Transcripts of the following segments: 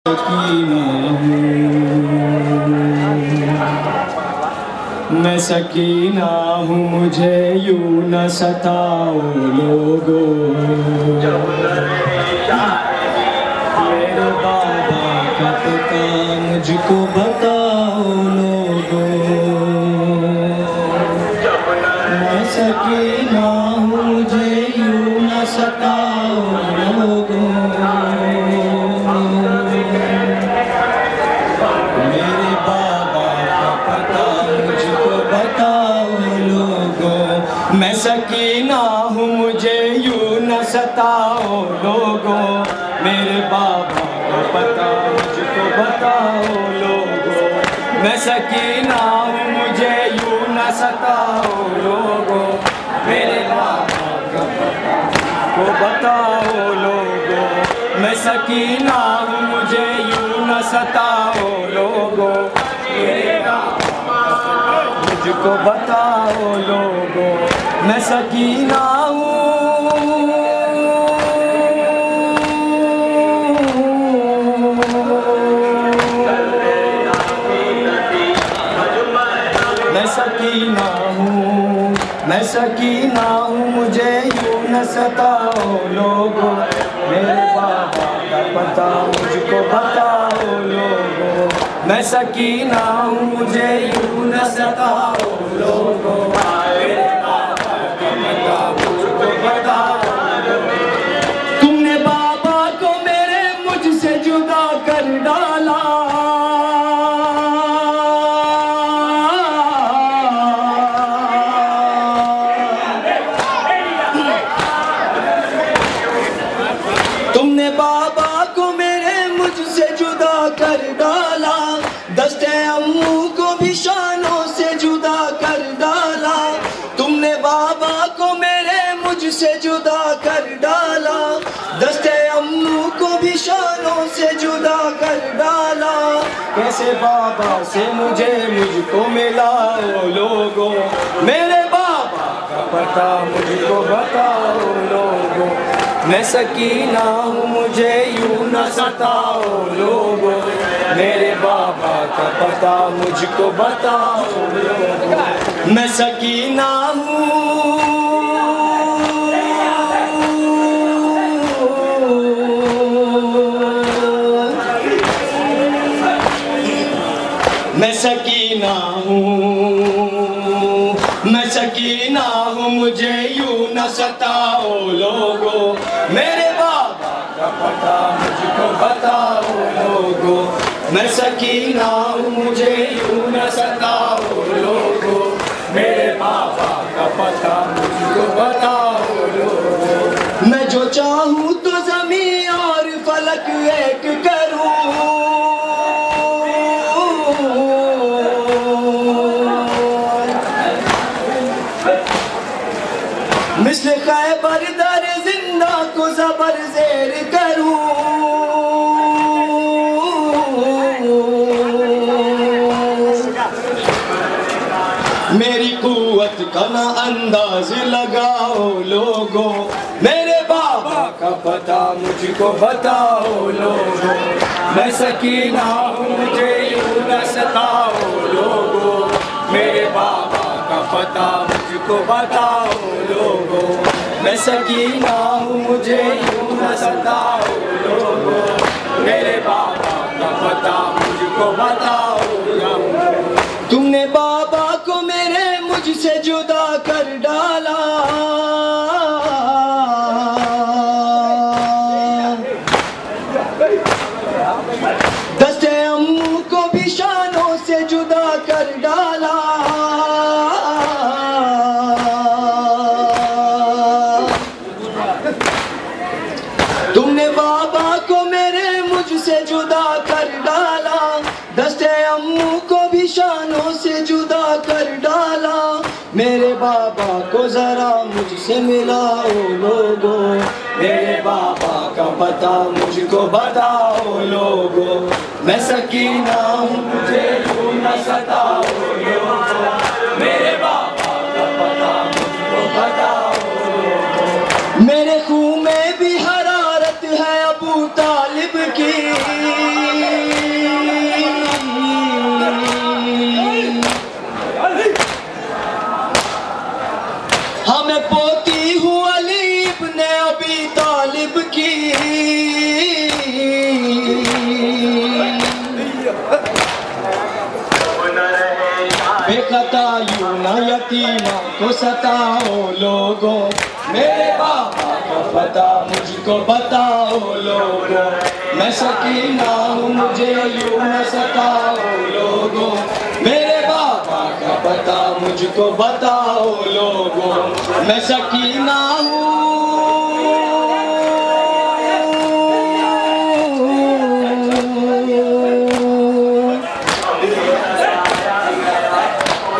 मैं सकीना हूँ, मुझे यूं न सताओ लोगो। मेरे बाबा का पता मुझको बताओ लोगो। मैं सकीना हूँ, मुझे यूं न सताओ लोगो। मेरे बाबा का पता मुझको बताओ लोगो। मैं सकीना हूँ, मुझे यूं न सताओ लोगो। मेरे बाबा का पता मुझको बताओ लोगो। मैं सकीना हूँ, मुझे यूं न सताओ लोगो। मेरे बाबा का पता मुझको बताओ लोगो। मैं सकीना हूँ, मुझे यूं न सताओ लोगो। मेरे बाबा का पता मुझको बताओ लोगो। मैं सकीना हूँ, मैं सकीना हूँ, मैं सकीना हूँ, मुझे यूं न सताओ लोगो। मेरे बाबा का पता मुझको बताओ लोगो। मैं सकीना हूँ, मुझे यूं न सताओ लोगो। मेरे बाबा का पता मुझको बताओ लोगो। तुमने बाबा को मेरे मुझसे जुदा कर डाला। तुमने बाबा को मेरे मुझसे जुदा कर डाला। दस्ते अम्मू को भी शानों से जुदा कर डाला। तुमने बाबा को मेरे मुझसे जुदा कर डाला। दस्ते अम्मू को भी शानों से जुदा कर डाला। कैसे बाबा से मुझको मिलाओ लोगो। मेरे बाबा का पता मुझको बताओ लोगो। मैं सकीना हूँ, मुझे यूं न सताओ लोगो। मेरे बाबा का पता मुझको बताओ लोगो। मैं सकीना हूँ, मैं सकीना हूँ, मैं सकीना हूँ, मुझे यूं न सताओ लोगो। मेरे बाबा का पता मुझको बताओ लोगो। मैं सकीना हूँ, मुझे यूं न सताओ लोगो। मेरे बाबा का पता मुझको बताओ लोगो। मैं जो चाहूँ तो ज़मीं और फलक एक करूँ। मिस्ल खैबर दर जिंदा को ज़बर ज़ेर करूँ। मेरी कुव्वत का ना अंदाज लगाओ लोगो। मेरे बाबा का पता मुझको बताओ लोगो। मैं सकीना हूँ, मुझे यूं न सताओ लोगो। मेरे बाबा का पता मुझको बताओ लोगो। मैं सकीना हूँ, मुझे यूं न सताओ लोगो। मेरे बाबा का पता मुझको बताओ लोगो। तुमने बाबा को मेरे मुझसे जुदा कर डाला। दस्ते अम्मू को भी शानों से जुदा कर डाला। तुमने बाबा को मेरे मुझसे जुदा कर डाला। दस्ते अम्मू को भी शानों से जुदा कर डाला। मेरे बाबा को जरा मुझसे मिलाओ लोगो। मेरे बाबा का पता मुझको बताओ लोगो। मैं सकीना हूँ, मुझे यूं न सताओ लोगो। मेरे बाबा का पता मुझको बताओ लोगो। मेरे खून में भी हरारत है अबू तालिब की। यूं ना यतीमा को सताओ लोगों, मेरे बाबा का पता मुझको बताओ लोगों, मैं सकीना हूँ मुझे यूं न सताओ लोगों, मेरे बाबा का पता मुझको बताओ लोगों, मैं सकीना हूँ।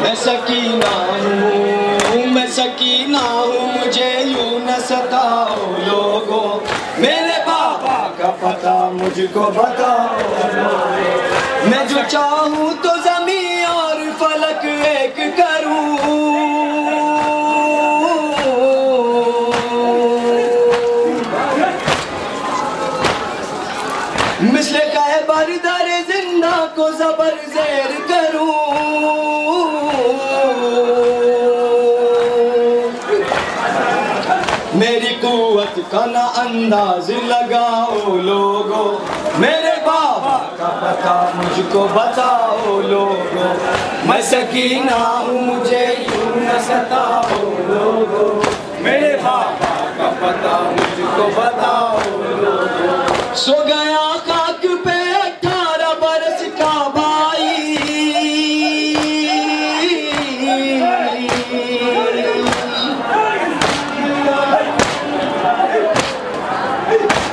मैं सकीना हूँ, मैं सकीना हूँ, मुझे यूं न सताओ लोगों, मेरे बाबा का पता मुझको बताओ लोगों, मैं जो चाहूँ तो ज़मीं और फलक एक करूँ, मिसले कहबर दर जिंदा को ज़बर ज़ेर करूँ, मेरी कुव्वत का ना अंदाज लगाओ लोगों, मेरे बाबा का पता मुझको बताओ लोगों, मैं सकीना हूँ मुझे यूं न सताओ लोगों, मेरे बाबा का पता मुझको बताओ लोगों। सो गया खाक पे 18 बरस का भाई,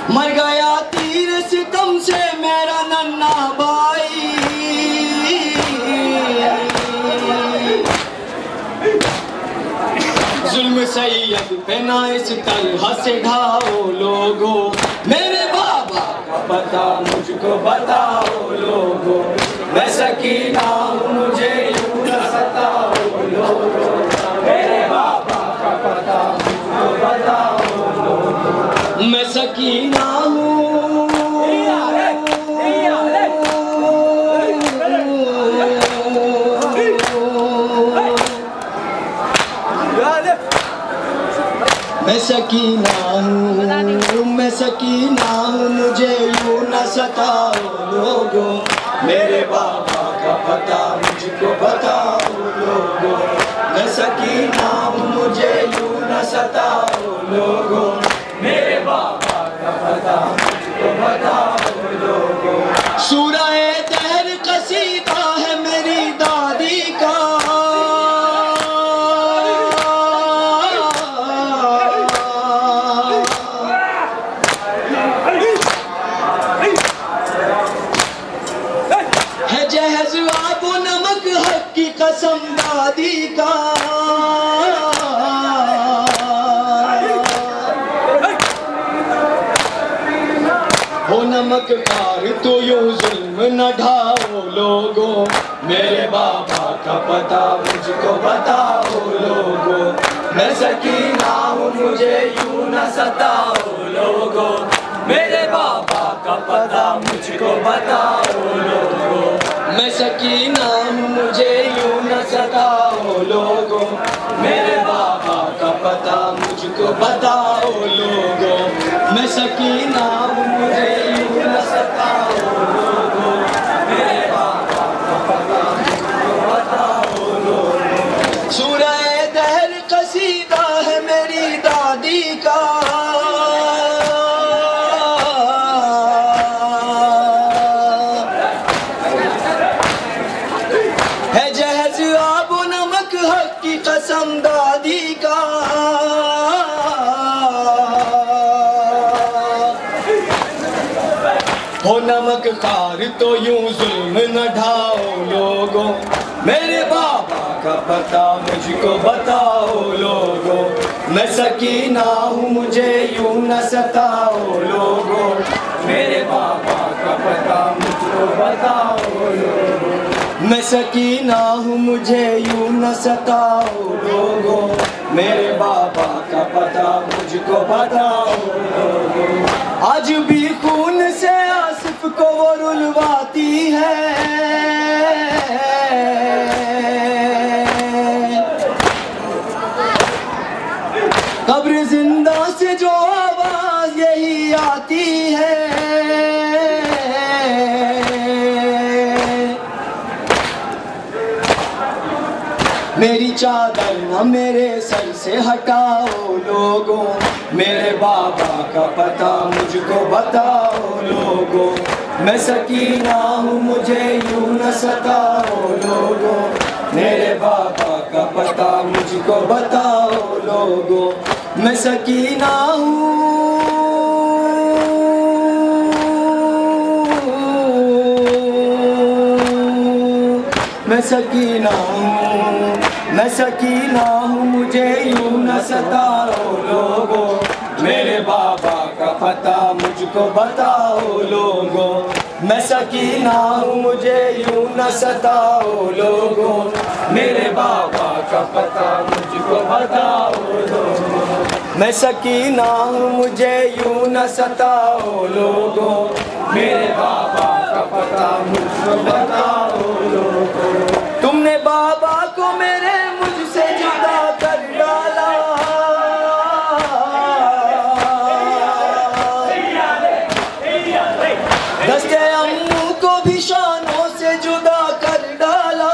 मर गया तीर सितम से मेरा नन्ना भाई, जुल्म सैयद पे ना इस तरह से ढाओ लोगों, मेरे बाबा का पता मुझको बताओ लोगों, मैं सकीना हूँ मुझे यूं न सताओ लोगों, मेरे बाबा का पता मुझको बताओ लोगों, मैं सकीना हूँ। मैं सकीना हूँ, मैं सकीना हूँ, मुझे यूं न सताओ लोगों, मेरे बाबा का पता मुझको बताओ लोगों, मैं सकीना हूँ, मुझे यूं न सताओ लोगों, मेरे बाबा का पता मुझको बताओ लोगों। सूरह दहर कसीदा है मेरी दादी का, है जहज आबो नमक हक की कसम दादी का, हो नमक कार तो यूं जुल्म न ढाओ लोगों, मेरे बाबा का पता मुझको बताओ लोगों, मैं सकीना हूँ मुझे यूं न सताओ लोगों, मेरे बाबा का पता मुझको बताओ लोगों, मैं सकीना हूँ मुझे यूं न सताओ लोगों, मेरे बाबा का पता मुझको बताओ लोगों, मैं सकीना हूँ मुझे यूं न सताओ लोगों, मेरे बाबा का पता मुझको बताओ लोगों। सूरह दहर कसीदा है मेरी दादी का, है जहज आबो नमक हक की कसम दादी का, हो नमक खार तो यूं जुल्म न ढाओ लोगों, मेरे बाबा का पता मुझको बताओ लोगों, मैं सकीना हूँ मुझे यूं न सताओ लोगों, मेरे बाबा का पता मुझको बताओ लोगों, मैं सकीना हूँ मुझे यूं न सताओ लोगों, मेरे बाबा का पता मुझको बताओ लोगों। आज भी खून से आसिफ को वो रुलवाती है, कब्र जिंदा से जो आवाज यही आती है, मेरी चादर न मेरे सर से हटाओ लोगों, मेरे बाबा का पता मुझको बताओ लोगों। मैं सकीना हूँ मुझे यूं न सताओ लोगों, मेरे बाबा का पता मुझको बताओ लोगों। मैं सकीना हूँ, मैं सकीना हूँ, मैं सकीना हूँ मुझे यूं न सताओ लोगों, मेरे बाबा का पता मुझको बताओ लोगों। मैं सकीना हूँ मुझे यूं न सताओ लोगों, मेरे बाबा का पता मुझको बताओ लोगों। मैं सकीना हूँ मुझे यूं न सताओ लोगों, मेरे बाबा का पता मुझको बताओ लोगों। तुमने बाबा को मेरे मुझसे जुदा कर डाला, दस्ते अम्मू को भी शानों से जुदा कर डाला।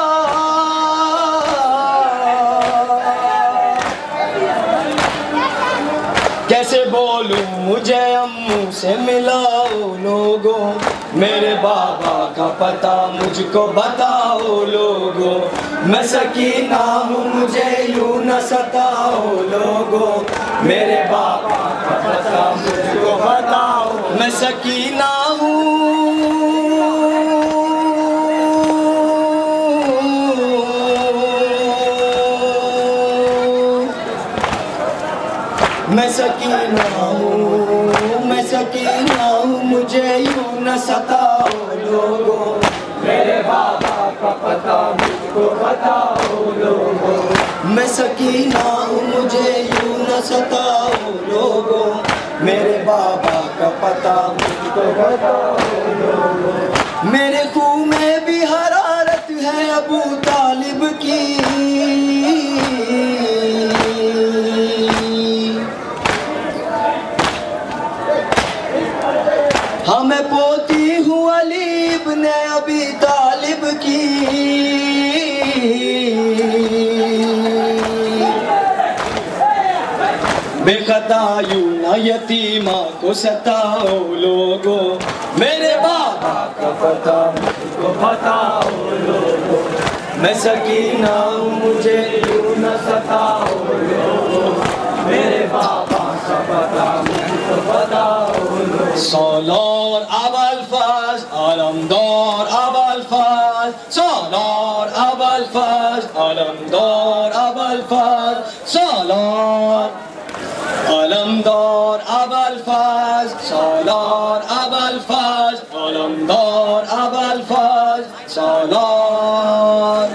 कैसे बोलूं मुझे अम्मू से मिलाओ लोगों, मेरे बाबा का पता मुझको बताओ लोगों। मैं सकीना हूँ मुझे यूं न सताओ लोगों, मेरे बाबा का पता मुझको बताओ। मैं सकीना हूँ, मैं सकीना हूँ, मैं सकीना हूँ मुझे यूं न सताओ लोगों, मेरे बाबा का पता मुझको बताओ लोगों। मैं सकीना हूँ मुझे यूं न सताओ लोगों, मेरे बाबा का पता मुझको बताओ लोगों। मेरे खून में भी हरारत है अबू तालिब की, हाँ मैं पोती हूँ अली इब्न अबी तालिब की। बेखता यूं न यतीमा को सताओ लोगों, मेरे बाबा का पता मुझको बताओ लोगों। मैं सकीना हूँ मुझे यूं न सताओ लोगों, मेरे बाबा का पता मुझको बताओ लोगों। सालार अबुल फज़्ल अलमदार अबुल फज़्ल, सालार अबुल फज़्ल अलमदार अबुल फज़्ल, सालार अलमदार अबुल फज़्ल, सालार अबुल फज़्ल अलमदार अबुल फज़्ल, सालार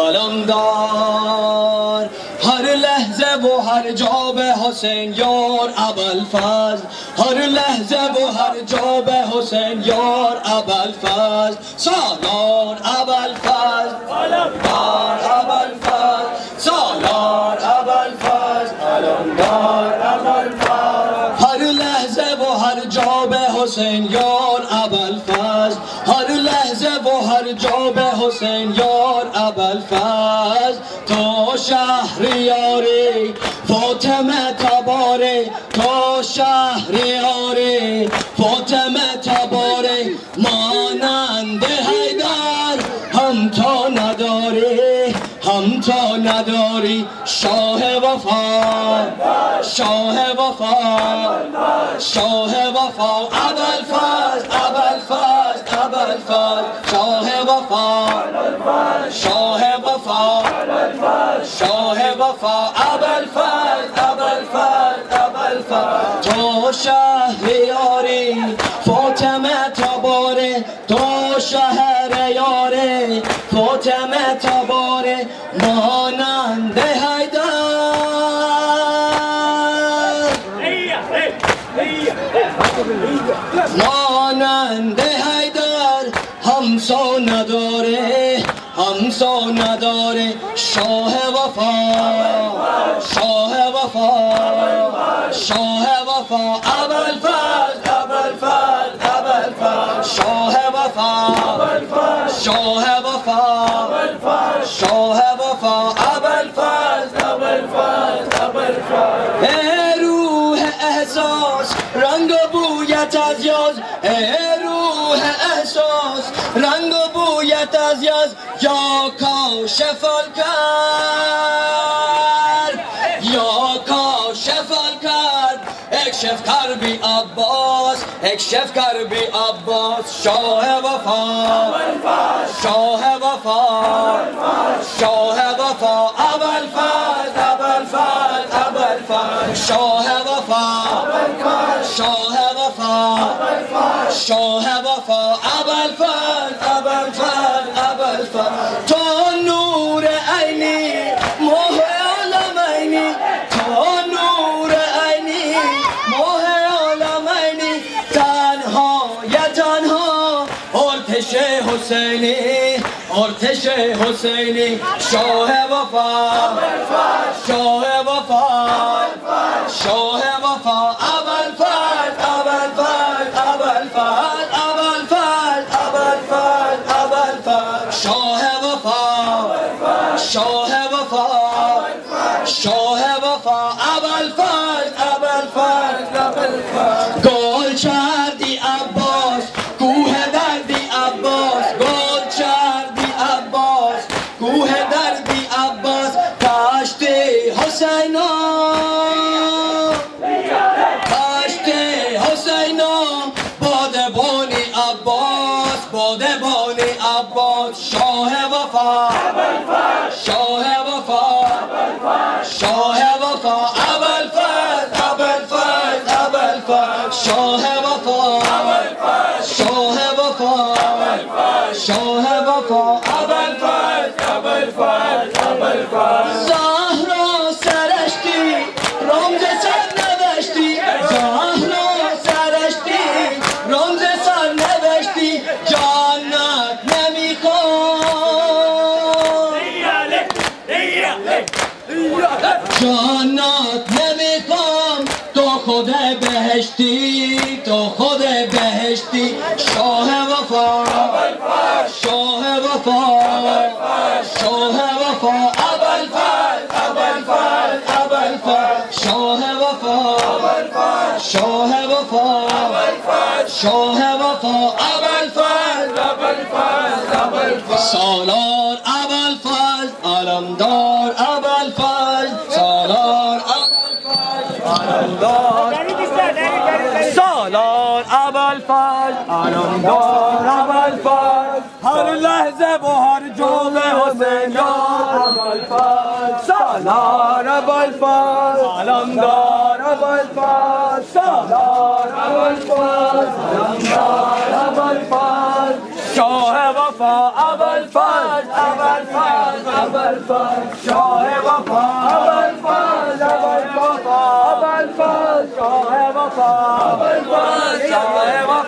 अलमदार। हर लहज़े वो हर जौब हुसैन यार अबुल फज़्ल, हर लहज़े वो हर जौब हुसैन यार अबुल फज़्ल, सालार अबुल फज़्ल अलमदार अबुल फज़्ल, सालार अबुल फज़्ल अलमदार अबुल फज़्ल। हर लहज़े वो हर जौब हुसैन यार अबुल फज़्ल, हर लहज़े वो हर जौब हुसैन यार अबुल फज़्ल। तो शहरियारे फातिमा तबारे, तो शहरियारे फातिमा तबारे, मानंद हैदर हम तो نداره، हम तो نداری शाह वफा، शाह वफा، शाह वफा अबुल फज़्ल अबुल फज़्ल अबुल फज़्ल, शाह वफा, शाह वफा, शाह वफा अबुल फज़्ल अबुल फज़्ल अबुल फज़्ल। तो शहरियारे फातिमा तबारे, तो शहरियारे फातिमा तबारे, मानंद हैदर, मानंद हैदर हम सो نداره، हम सो نداره शाह वफा، शाह वफा، शाह वफा अबुल फज़्ल अबुल फज़्ल अबुल फज़्ल, शाह वफा, शाह वफा, शाह वफा अबुल روح احساس رنگ و بویت از یاز، روح احساس رنگ و بویت از یاز، یا کاشف الکرب یا کاشف الکرب، اکشف کربی عباس اکشف کربی عباس، شاه وفا شاه وفا شاه وفا ابوالفضل ابوالفضل ابوالفضل، شاه وفا شاه وفا شاه وفا ابوالفضل ابوالفضل ابوالفضل، تو نور عینی ماه عالمینی، تو نور عینی ماه عالمینی، تنها یا تنها آتش حسینی آتش حسینی، شاه وفا شاه وفا شاه وفا ابوالفضل ابوالفضل ابوالفضل ابوالفضل ابوالفضل ابوالفضل، شاه وفا شاه وفا شاه وفا ابوالفضل ابوالفضل ابوالفضل، گل کردی عباس کوه دردی عباس، گل کردی عباس کوه دردی عباس، کاشتی حسینا کاشتی حسینا، بادبانی عباس بادبانی عباس، شاه وفا شاه وفا شاه وفا ابوالفضل ابوالفضل ابوالفضل، شاه وفا شاه وفا شاه وفا ابوالفضل ابوالفضل ابوالفضل، زهرا سرشتی رمز سر نوشتی، زهرا سرشتی رمز سر نوشتی، جنت نمیخوام جنت نمیخوام، تو خود بهشتی تو خود بهشتی، شاه وفا شاه وفا شاه وفا ابوالفضل ابوالفضل ابوالفضل، شاه وفا شاه وفا شاه وفا ابوالفضل ابوالفضل ابوالفضل، سالار ابوالفضل علمدار ابوالفضل، سالار ابوالفضل علمدار، سالار ابوالفضل علمدار ابوالفضل، هر لحظه و هر جمله حسین یار ابوالفضل، سالار ابوالفضل علمدار ابوالفضل، سالار ابوالفضل علمدار ابوالفضل، شاه وفا ابوالفضل ابوالفضل ابوالفضل، شاه وفا ابوالفضل ابوالفضل ابوالفضل، شاه وفا ابوالفضل شاه وفا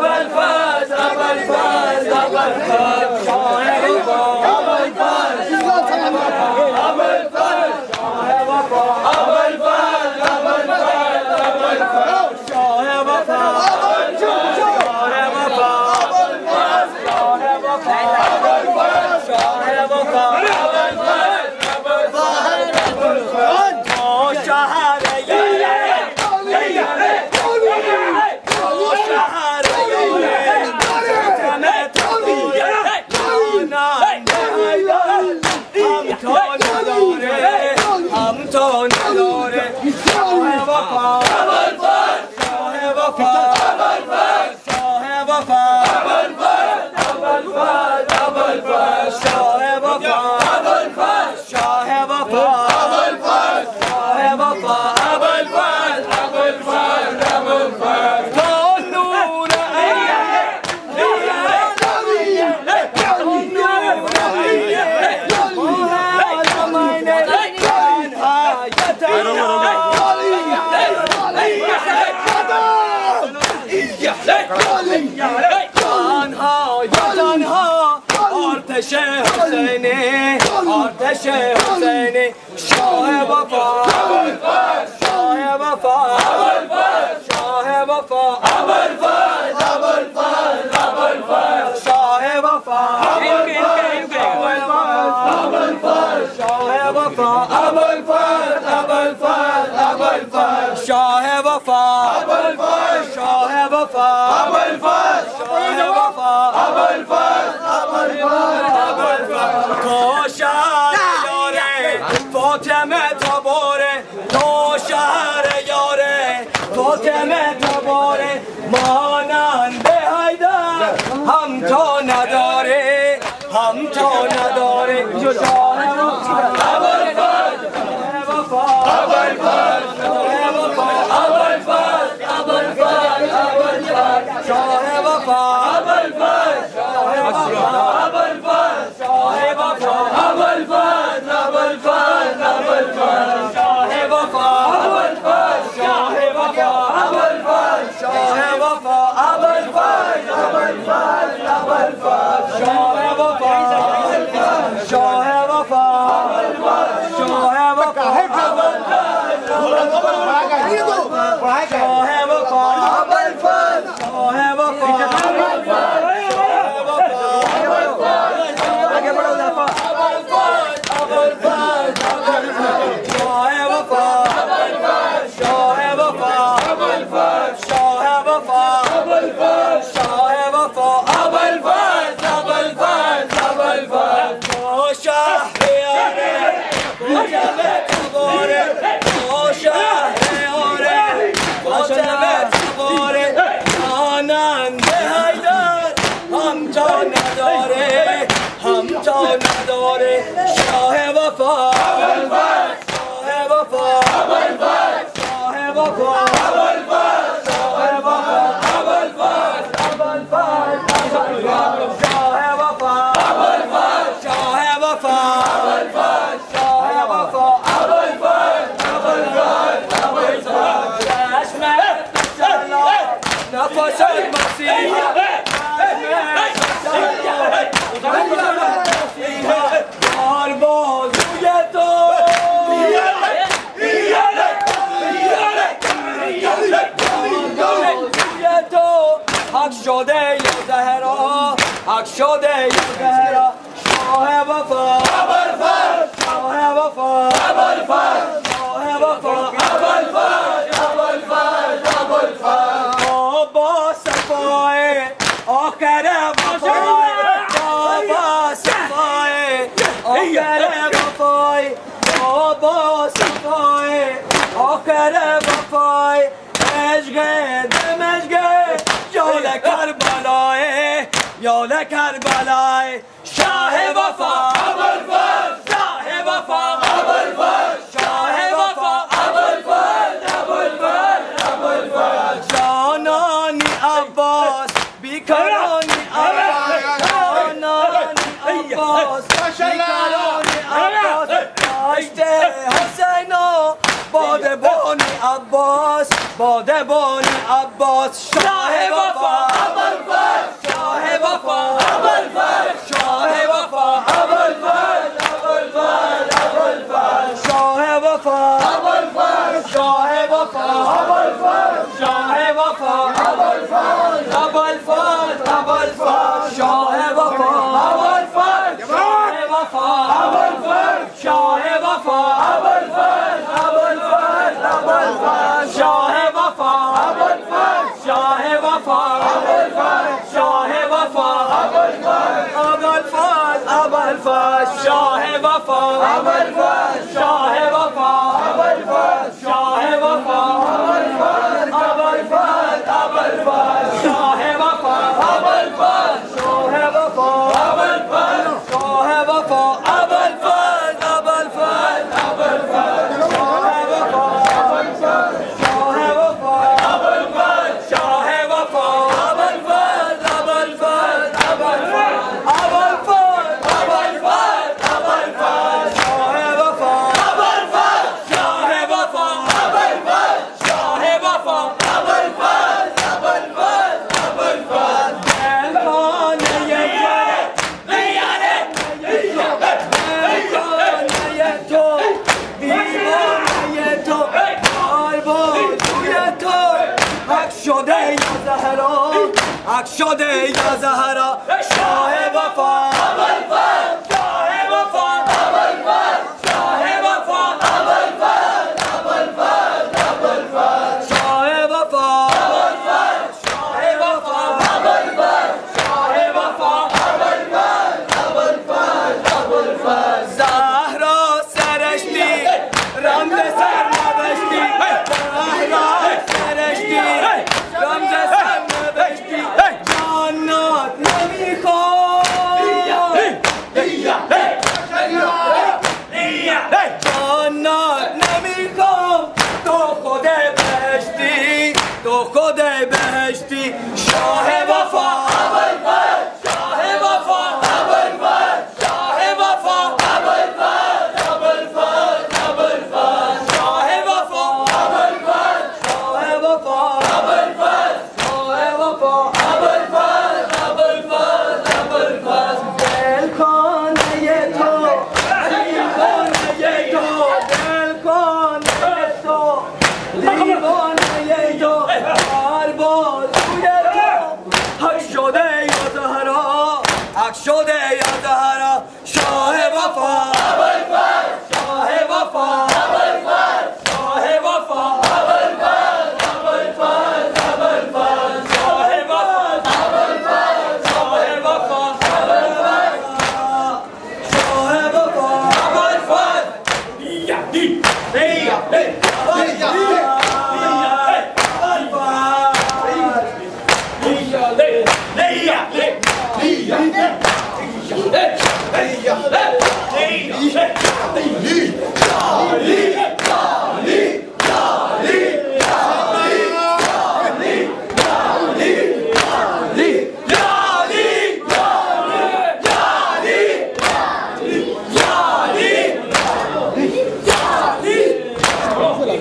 ابوالفضل ابوالفضل ابوالفضل، شاه وفا ابوالفضل ابوالفضل شاه وفا ابوالفضل ابوالفضل ابوالفضل، شاه وفا آتش حسینی آتش حسینی شاه وفا شاه وفا شاه وفا شاه وفا شاه وفا نداره همتا نداره شاه وفا خاک شده یادهارا شاه وفا شاه وفا شاه وفا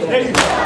Hey!